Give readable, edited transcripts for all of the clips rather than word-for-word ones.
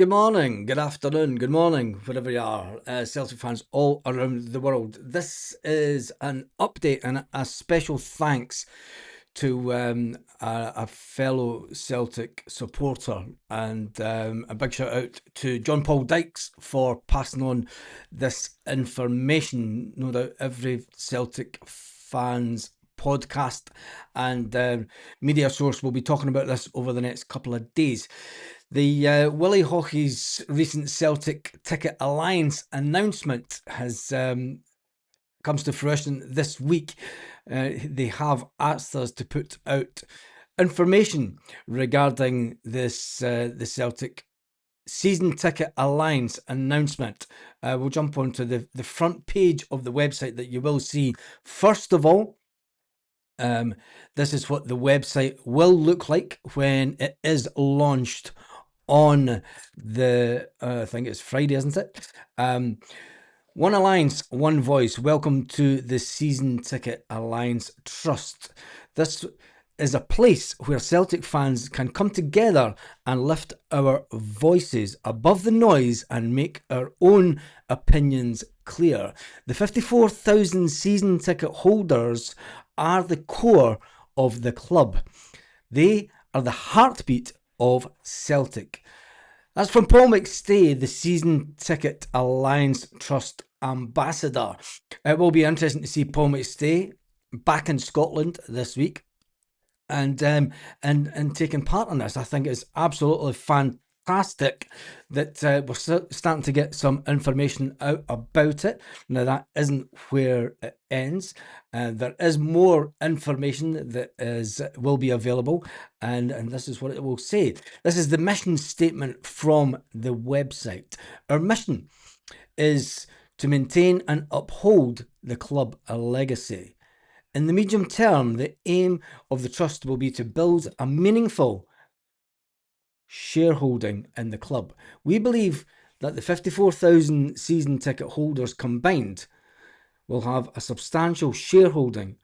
Good morning, good afternoon, good morning, wherever you are, Celtic fans all around the world. This is an update and a special thanks to a fellow Celtic supporter, and a big shout out to John Paul Dykes for passing on this information. No doubt every Celtic fans podcast and media source will be talking about this over the next couple of days. The Willie Hockey's recent Celtic Ticket Alliance announcement has comes to fruition this week. They have asked us to put out information regarding this the Celtic Season Ticket Alliance announcement. We'll jump onto the front page of the website that you will see. First of all, this is what the website will look like when it is launched on the I think it's Friday, isn't it? One Alliance, one voice. Welcome to the Season Ticket Alliance Trust. This is a place where Celtic fans can come together and lift our voices above the noise and make our own opinions clear. The 54,000 season ticket holders are the core of the club. They are the heartbeat of Celtic. That's from Paul McStay, the Season Ticket Alliance Trust ambassador. It will be interesting to see Paul McStay back in Scotland this week and taking part in this. I think it's absolutely fantastic that we're starting to get some information out about it. Now, that isn't where it ends. There is more information that will be available, and this is what it will say. This is the mission statement from the website. Our mission is to maintain and uphold the club legacy. In the medium term, the aim of the trust will be to build a meaningful shareholding in the club. We believe that the 54,000 season ticket holders combined will have a substantial shareholding.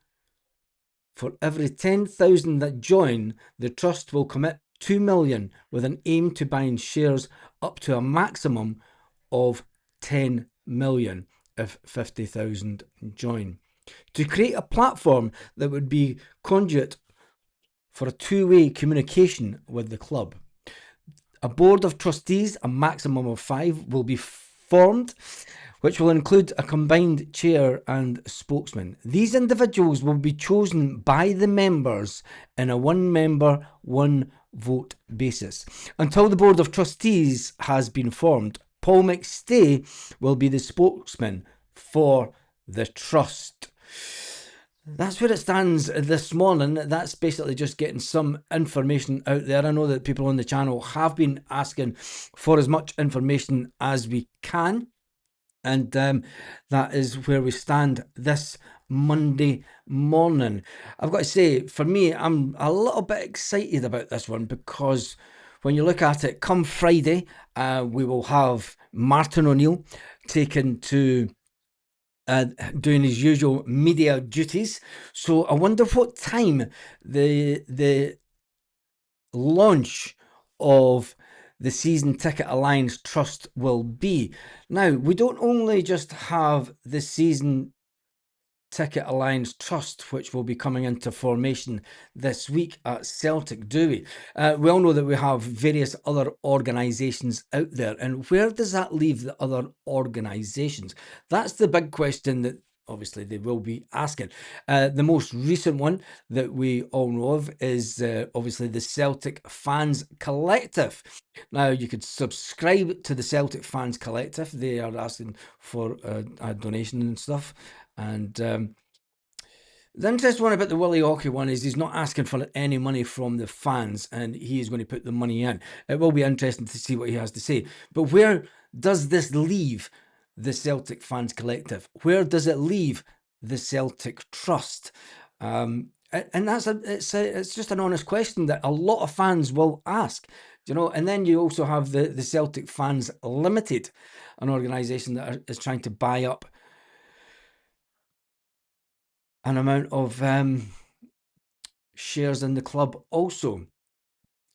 For every 10,000 that join, the trust will commit 2 million with an aim to buying shares up to a maximum of 10 million if 50,000 join. To create a platform that would be conduit for a two-way communication with the club. A board of trustees, a maximum of 5, will be formed, which will include a combined chair and spokesman. These individuals will be chosen by the members in a one-member, one-vote basis. Until the board of trustees has been formed, Paul McStay will be the spokesman for the trust. That's where it stands this morning. That's basically just getting some information out there. I know that people on the channel have been asking for as much information as we can. And that is where we stand this Monday morning. I've got to say, for me, I'm a little bit excited about this one because when you look at it, come Friday, we will have Martin O'Neill taken to doing his usual media duties. So I wonder what time the launch of the Season Ticket Alliance Trust will be. Now, we don't only just have the Season Ticket Alliance Trust, which will be coming into formation this week at Celtic, do we? We all know that we have various other organisations out there, and where does that leave the other organisations? That's the big question that obviously they will be asking. The most recent one that we all know of is obviously the Celtic Fans Collective. Now, you could subscribe to the Celtic Fans Collective. They are asking for a donation and stuff. And the interesting one about the Willie Hockey one is he's not asking for any money from the fans, and he is going to put the money in. It will be interesting to see what he has to say. But where does this leave the Celtic Fans Collective? Where does it leave the Celtic Trust? And it's just an honest question that a lot of fans will ask. You know, and then you also have the Celtic Fans Limited, an organisation that is trying to buy up an amount of shares in the club also.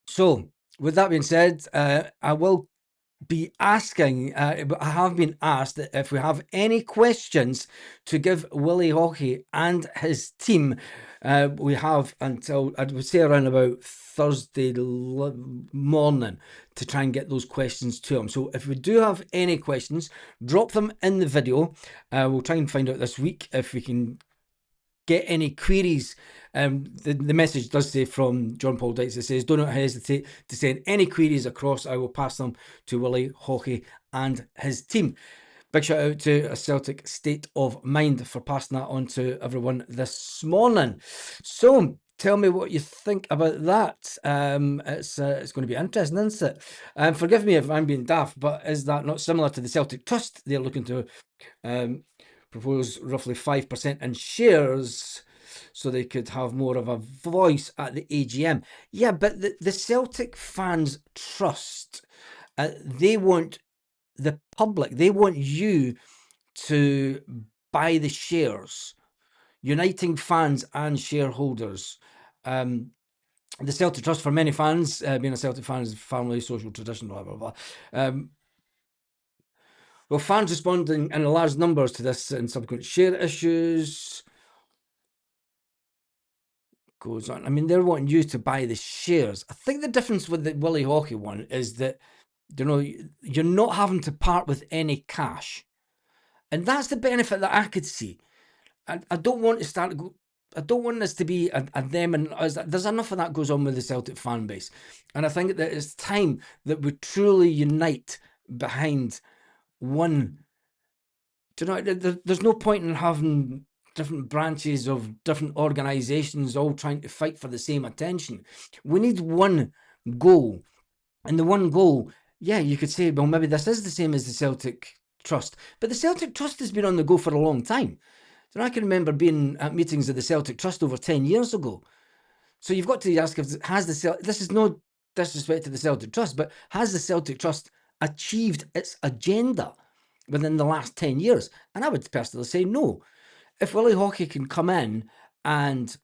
So, with that being said, I will be asking, I have been asked that if we have any questions to give Willie Hockey and his team, we have until, I would say, around about Thursday morning to try and get those questions to him. So if we do have any questions, drop them in the video. We'll try and find out this week if we can get any queries. The message does say from John Paul Dykes, it says, do not hesitate to send any queries across. I will pass them to Willie Hockey and his team. Big shout out to a Celtic State of Mind for passing that on to everyone this morning. So tell me what you think about that. It's going to be interesting, isn't it? Forgive me if I'm being daft, but is that not similar to the Celtic Trust? They're looking to propose roughly 5% in shares so they could have more of a voice at the AGM. Yeah, but the Celtic Fans Trust, they want the public, they want you to buy the shares, uniting fans and shareholders. The Celtic Trust, for many fans, being a Celtic fan is family, social tradition, blah, blah, blah. Well, fans responding in large numbers to this and subsequent share issues goes on. I mean, they're wanting you to buy the shares. I think the difference with the Willie Hockey one is that, you know, you're not having to part with any cash. And that's the benefit that I could see. I don't want to start, I don't want this to be a them and us. There's enough of that goes on with the Celtic fan base. And I think that it's time that we truly unite behind one. Do you know, there's no point in having different branches of different organisations all trying to fight for the same attention. We need one goal. And the one goal, yeah, you could say, well, maybe this is the same as the Celtic Trust. But the Celtic Trust has been on the go for a long time. So I can remember being at meetings of the Celtic Trust over 10 years ago. So you've got to ask, this is no disrespect to the Celtic Trust, but has the Celtic Trust achieved its agenda within the last 10 years? And I would personally say no. If Willie Hockey can come in and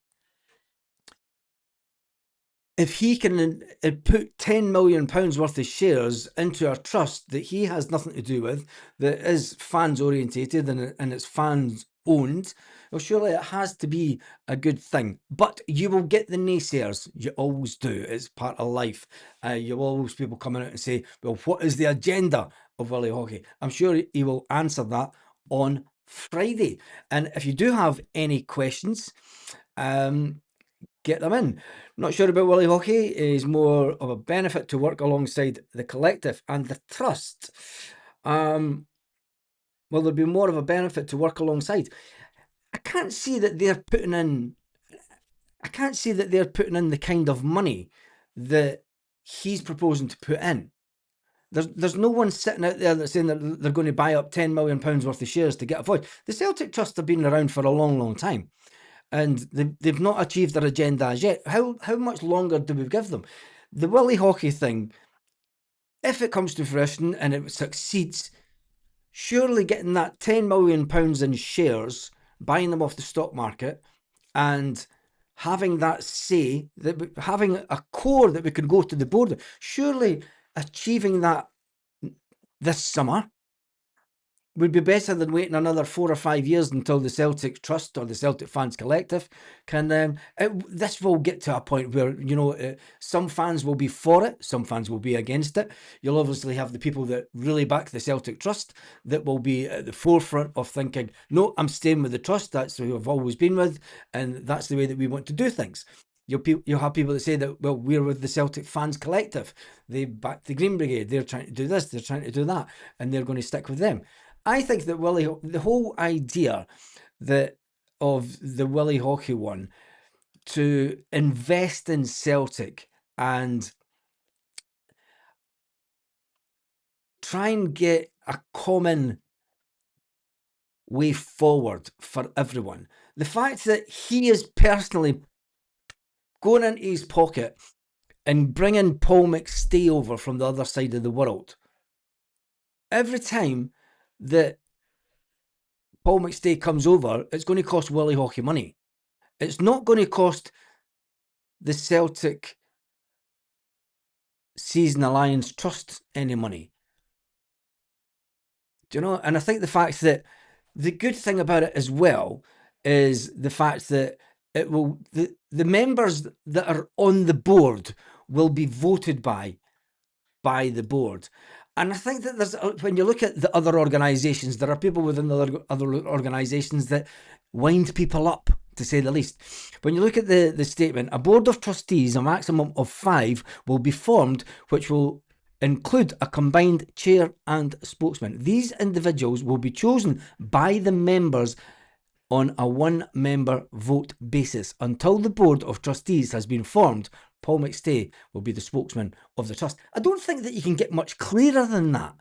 if he can put £10 million worth of shares into a trust that he has nothing to do with, that is fans orientated and it's fans owned, well, surely it has to be a good thing. But you will get the naysayers. You always do. It's part of life. You'll always people coming out and say, well, what is the agenda of Willie Hockey? I'm sure he will answer that on Friday. And if you do have any questions, get them in. Not sure about Willie Hockey. Is more of a benefit to work alongside the collective and the trust. Will there be more of a benefit to work alongside? I can't see that they're putting in. I can't see that they're putting in the kind of money that he's proposing to put in. There's no one sitting out there that's saying that they're going to buy up £10 million worth of shares to get a voice. The Celtic Trust have been around for a long, long time. And they've not achieved their agenda as yet. How much longer do we give them? The Willie Hockey thing, if it comes to fruition and it succeeds, surely getting that £10 million in shares, buying them off the stock market, and having that say, that having a core that we could go to the board, surely achieving that this summer would be better than waiting another 4 or 5 years until the Celtic Trust or the Celtic Fans Collective can. This will get to a point where, you know, some fans will be for it, some fans will be against it. You'll obviously have the people that really back the Celtic Trust that will be at the forefront of thinking, no, I'm staying with the Trust, that's who I've always been with, and that's the way that we want to do things. You'll have people that say that, well, we're with the Celtic Fans Collective. They back the Green Brigade. They're trying to do this, they're trying to do that, and they're going to stick with them. I think that the whole idea of the Willie Hockey one to invest in Celtic and try and get a common way forward for everyone. The fact that he is personally going into his pocket and bringing Paul McStay over from the other side of the world. Every time that Paul McStay comes over, it's going to cost Willie Hockey money. It's not going to cost the Celtic Season Alliance Trust any money. Do you know? And I think the fact that the good thing about it as well is the fact that it will the members that are on the board will be voted by the board. And I think that there's, when you look at the other organisations, there are people within the other organisations that wind people up, to say the least. When you look at the statement, a board of trustees, a maximum of 5, will be formed, which will include a combined chair and spokesman. These individuals will be chosen by the members on a one-member vote basis. Until the board of trustees has been formed, Paul McStay will be the spokesman of the trust. I don't think that you can get much clearer than that.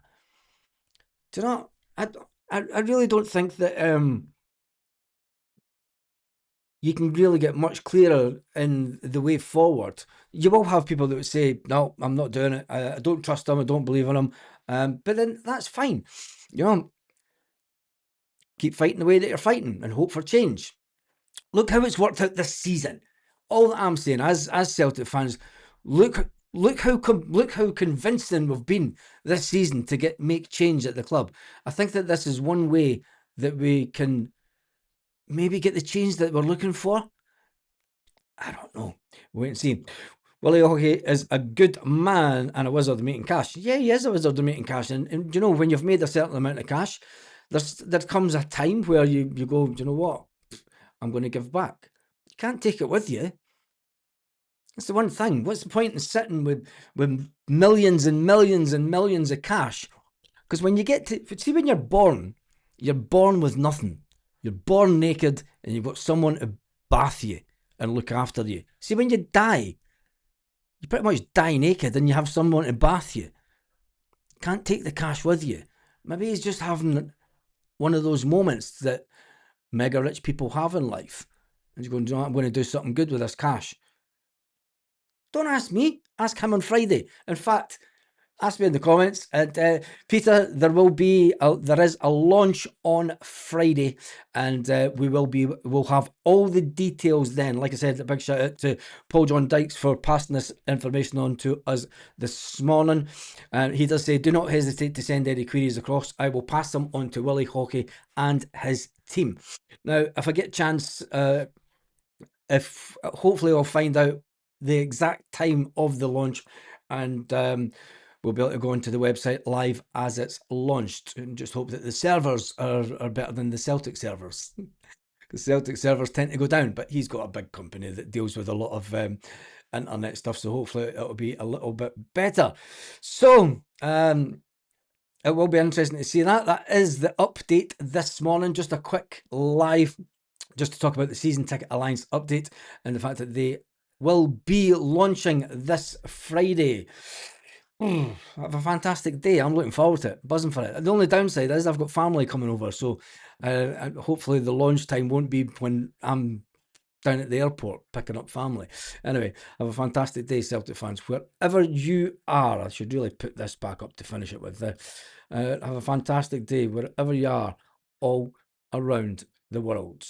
Do you know? I really don't think that you can really get much clearer in the way forward. You will have people that would say, no, I'm not doing it. I don't trust them. I don't believe in them. But then that's fine. You know, keep fighting the way that you're fighting and hope for change. Look how it's worked out this season. All that I'm saying, as Celtic fans, look how convincing we've been this season to make change at the club. I think that this is one way that we can maybe get the change that we're looking for. I don't know. Wait and see. Willie Hawkey is a good man and a wizard of making cash. Yeah, he is a wizard of making cash. And you know, when you've made a certain amount of cash, there comes a time where you go, do you know what? I'm going to give back. You can't take it with you. That's the one thing. What's the point in sitting with millions and millions and millions of cash? Because when you get to, see, when you're born with nothing. You're born naked and you've got someone to bath you and look after you. See, when you die, you pretty much die naked and you have someone to bath you. Can't take the cash with you. Maybe he's just having one of those moments that mega rich people have in life. And he's going, I'm going to do something good with this cash. Don't ask me. Ask him on Friday. In fact, ask me in the comments. And Peter, there is a launch on Friday, and we'll have all the details then. Like I said, a big shout out to Paul John Dykes for passing this information on to us this morning. He does say, do not hesitate to send any queries across. I will pass them on to Willie Hawkey and his team. Now, if I get a chance, hopefully I'll find out the exact time of the launch, and we'll be able to go into the website live as it's launched, and just hope that the servers are better than the Celtic servers. The Celtic servers tend to go down, but he's got a big company that deals with a lot of internet stuff, so hopefully it'll be a little bit better. So it will be interesting to see that. That is the update this morning. Just a quick live, just to talk about the Season Ticket Alliance update and the fact that they will be launching this Friday. Have a fantastic day. I'm looking forward to it, buzzing for it. The only downside is I've got family coming over, so hopefully the launch time won't be when I'm down at the airport picking up family. Anyway, have a fantastic day, Celtic fans, wherever you are. I should really put this back up to finish it with. Have a fantastic day wherever you are, all around the world.